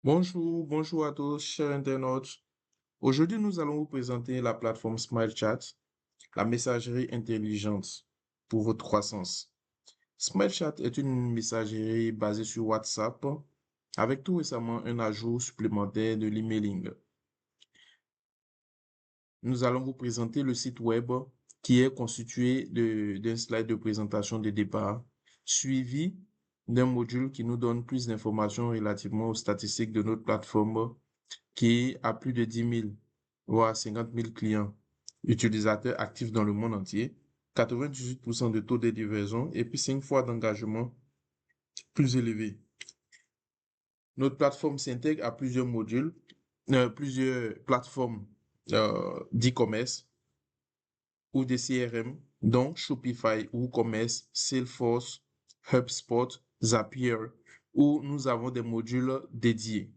Bonjour à tous, chers internautes. Aujourd'hui, nous allons vous présenter la plateforme SmileChat, la messagerie intelligente pour votre croissance. SmileChat est une messagerie basée sur WhatsApp avec tout récemment un ajout supplémentaire de l'emailing. Nous allons vous présenter le site web qui est constitué d'un slide de présentation de départ, suivi d'un module qui nous donne plus d'informations relativement aux statistiques de notre plateforme qui a plus de 10 000, voire 50 000 clients utilisateurs actifs dans le monde entier, 98% de taux de livraison et puis 5 fois d'engagement plus élevé. Notre plateforme s'intègre à plusieurs modules, plusieurs plateformes d'e-commerce ou des CRM, dont Shopify, WooCommerce, Salesforce, HubSpot, Zapier, où nous avons des modules dédiés.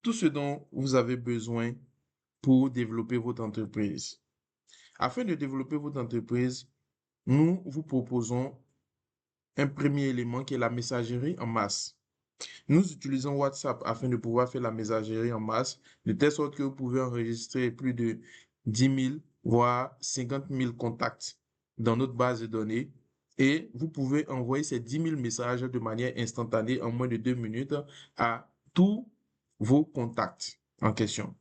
Tout ce dont vous avez besoin pour développer votre entreprise. Afin de développer votre entreprise, nous vous proposons un premier élément qui est la messagerie en masse. Nous utilisons WhatsApp afin de pouvoir faire la messagerie en masse, de telle sorte que vous pouvez enregistrer plus de 10 000, voire 50 000 contacts dans notre base de données et vous pouvez envoyer ces 10 000 messages de manière instantanée en moins de 2 minutes à tous vos contacts en question.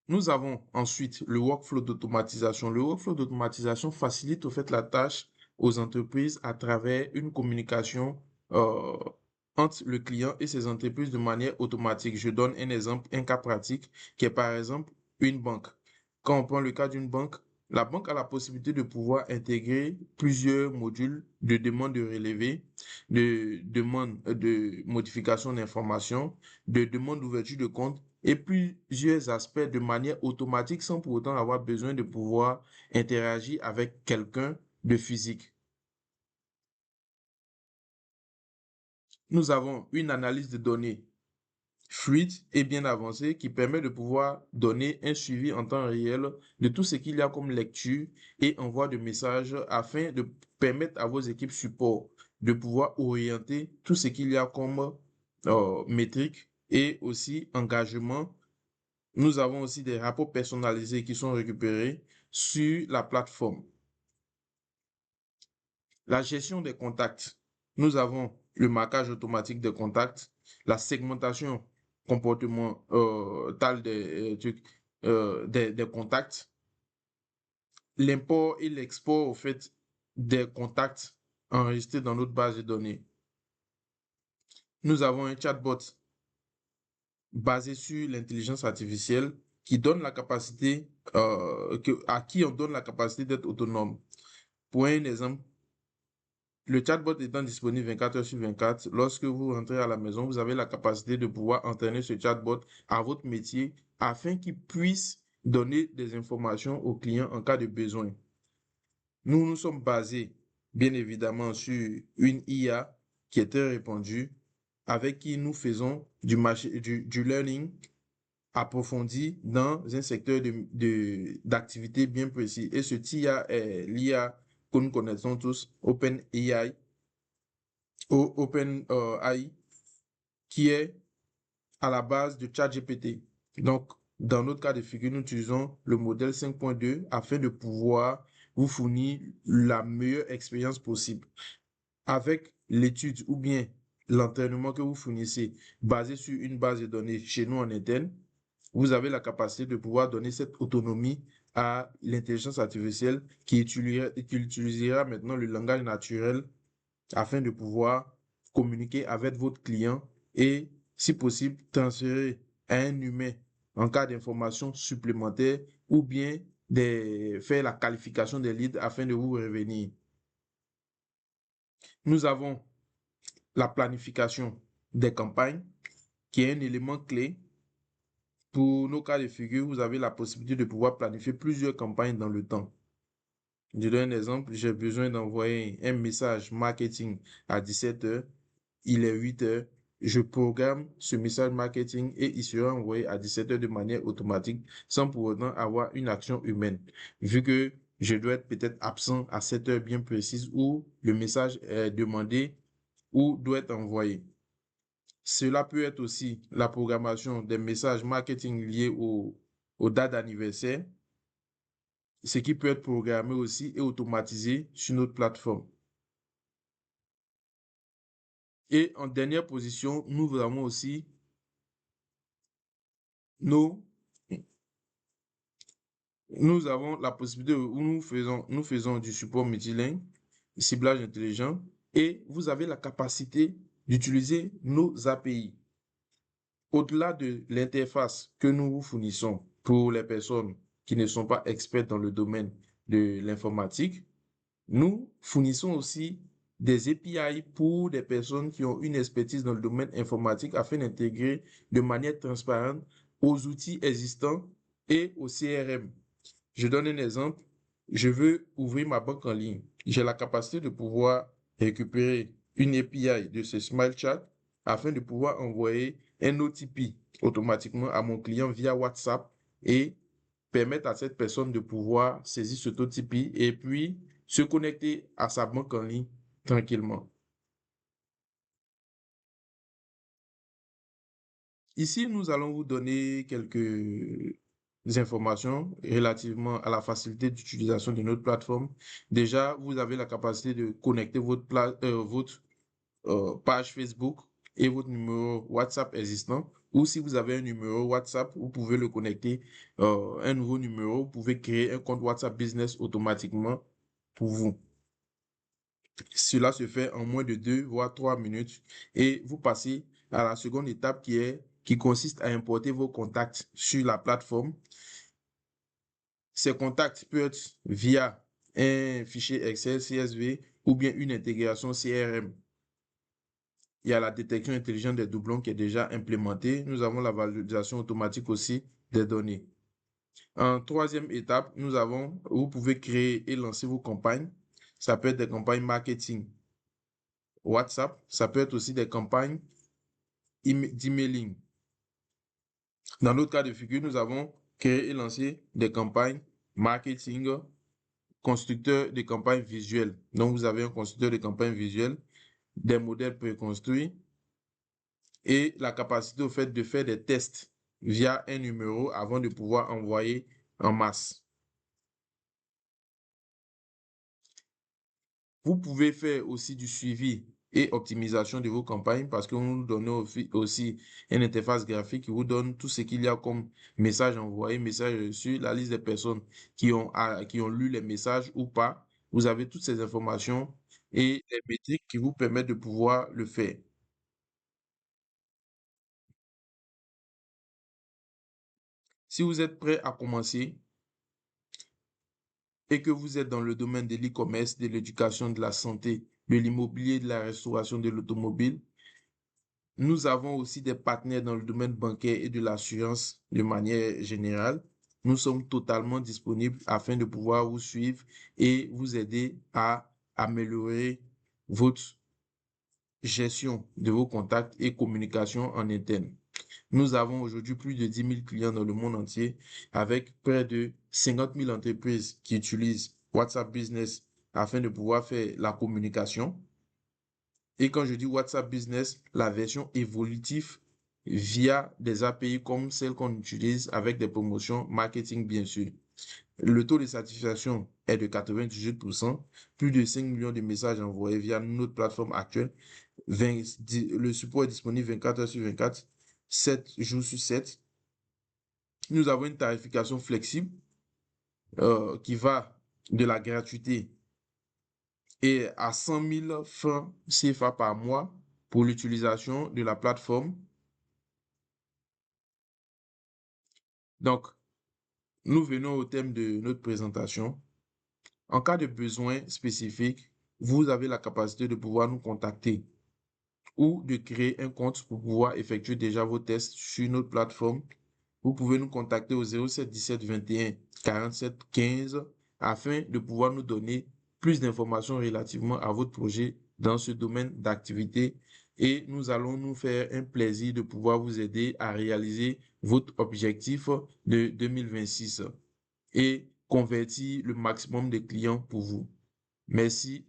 Nous avons ensuite le workflow d'automatisation. Le workflow d'automatisation facilite au fait la tâche aux entreprises à travers une communication entre le client et ses entreprises de manière automatique. Je donne un exemple, un cas pratique qui est par exemple une banque. Quand on prend le cas d'une banque, la banque a la possibilité de pouvoir intégrer plusieurs modules de demande de relevé, de demande de modification d'informations, de demande d'ouverture de compte et plusieurs aspects de manière automatique sans pour autant avoir besoin de pouvoir interagir avec quelqu'un de physique. Nous avons une analyse de données fluide et bien avancée qui permet de pouvoir donner un suivi en temps réel de tout ce qu'il y a comme lecture et envoi de messages afin de permettre à vos équipes support de pouvoir orienter tout ce qu'il y a comme métrique et aussi engagement. Nous avons aussi des rapports personnalisés qui sont récupérés sur la plateforme. La gestion des contacts. Nous avons le marquage automatique des contacts, la segmentation comportementale des contacts, l'import et l'export au fait des contacts enregistrés dans notre base de données. Nous avons un chatbot basé sur l'intelligence artificielle qui donne la capacité, à qui on donne la capacité d'être autonome. Pour un exemple, le chatbot étant disponible 24 heures sur 24, lorsque vous rentrez à la maison, vous avez la capacité de pouvoir entraîner ce chatbot à votre métier afin qu'il puisse donner des informations aux clients en cas de besoin. Nous sommes basés, bien évidemment, sur une IA qui est très répandue, avec qui nous faisons du learning approfondi dans un secteur d'activité bien précis. Et ce TIA est l'IA que nous connaissons tous, OpenAI, qui est à la base de ChatGPT. Donc, dans notre cas de figure, nous utilisons le modèle 5.2 afin de pouvoir vous fournir la meilleure expérience possible. Avec l'étude ou bien l'entraînement que vous fournissez basé sur une base de données chez nous en interne, vous avez la capacité de pouvoir donner cette autonomie à l'intelligence artificielle qui utilisera maintenant le langage naturel afin de pouvoir communiquer avec votre client et, si possible, transférer à un humain en cas d'informations supplémentaires ou bien faire la qualification des leads afin de vous revenir. Nous avons la planification des campagnes qui est un élément clé. Pour nos cas de figure, vous avez la possibilité de pouvoir planifier plusieurs campagnes dans le temps. Je donne un exemple, j'ai besoin d'envoyer un message marketing à 17 heures, il est 8 heures, je programme ce message marketing et il sera envoyé à 17 heures de manière automatique sans pour autant avoir une action humaine. Vu que je dois être peut-être absent à 7 heures bien précises où le message est demandé ou doit être envoyé. Cela peut être aussi la programmation des messages marketing liés aux dates d'anniversaire, ce qui peut être programmé aussi et automatisé sur notre plateforme. Et en dernière position, nous avons aussi nous avons la possibilité où nous faisons du support multilingue, ciblage intelligent, et vous avez la capacité d'utiliser nos API. Au-delà de l'interface que nous vous fournissons pour les personnes qui ne sont pas expertes dans le domaine de l'informatique, nous fournissons aussi des API pour des personnes qui ont une expertise dans le domaine informatique afin d'intégrer de manière transparente aux outils existants et au CRM. Je donne un exemple. Je veux ouvrir ma banque en ligne. J'ai la capacité de pouvoir récupérer une API de ce Smile Chat afin de pouvoir envoyer un OTP automatiquement à mon client via WhatsApp et permettre à cette personne de pouvoir saisir cet OTP et puis se connecter à sa banque en ligne tranquillement. Ici, nous allons vous donner quelques informations relativement à la facilité d'utilisation de notre plateforme. Déjà, vous avez la capacité de connecter votre page Facebook et votre numéro WhatsApp existant. Ou si vous avez un numéro WhatsApp, vous pouvez le connecter un nouveau numéro. Vous pouvez créer un compte WhatsApp Business automatiquement pour vous. Cela se fait en moins de 2 voire 3 minutes et vous passez à la seconde étape qui consiste à importer vos contacts sur la plateforme. Ces contacts peuvent être via un fichier Excel, CSV ou bien une intégration CRM. Il y a la détection intelligente des doublons qui est déjà implémentée. Nous avons la validation automatique aussi des données. En troisième étape, vous pouvez créer et lancer vos campagnes. Ça peut être des campagnes marketing WhatsApp, ça peut être aussi des campagnes d'emailing. Dans notre cas de figure, nous avons créé et lancé des campagnes marketing, constructeurs de campagnes visuelles. Donc, vous avez un constructeur de campagnes visuelles, des modèles préconstruits et la capacité au fait de faire des tests via un numéro avant de pouvoir envoyer en masse. Vous pouvez faire aussi du suivi et optimisation de vos campagnes parce que nous donnons aussi une interface graphique qui vous donne tout ce qu'il y a comme message envoyé, message reçu, la liste des personnes qui ont lu les messages ou pas. Vous avez toutes ces informations et les métriques qui vous permettent de pouvoir le faire. Si vous êtes prêt à commencer et que vous êtes dans le domaine de l'e-commerce, de l'éducation, de la santé, de l'immobilier, de la restauration, de l'automobile, nous avons aussi des partenaires dans le domaine bancaire et de l'assurance de manière générale. Nous sommes totalement disponibles afin de pouvoir vous suivre et vous aider à améliorer votre gestion de vos contacts et communication en interne. Nous avons aujourd'hui plus de 10 000 clients dans le monde entier avec près de 50 000 entreprises qui utilisent WhatsApp Business afin de pouvoir faire la communication. Et quand je dis WhatsApp Business, la version évolutive via des API comme celle qu'on utilise avec des promotions marketing, bien sûr. Le taux de satisfaction est de 98%, plus de 5 millions de messages envoyés via notre plateforme actuelle. Le support est disponible 24 heures sur 24, 7 jours sur 7. Nous avons une tarification flexible qui va de la gratuité et à 100 000 francs CFA par mois pour l'utilisation de la plateforme. Donc, nous venons au thème de notre présentation. En cas de besoin spécifique, vous avez la capacité de pouvoir nous contacter ou de créer un compte pour pouvoir effectuer déjà vos tests sur notre plateforme. Vous pouvez nous contacter au 07 17 21 47 15 afin de pouvoir nous donner plus d'informations relativement à votre projet dans ce domaine d'activité et nous allons nous faire un plaisir de pouvoir vous aider à réaliser votre objectif de 2026 et convertir le maximum de clients pour vous. Merci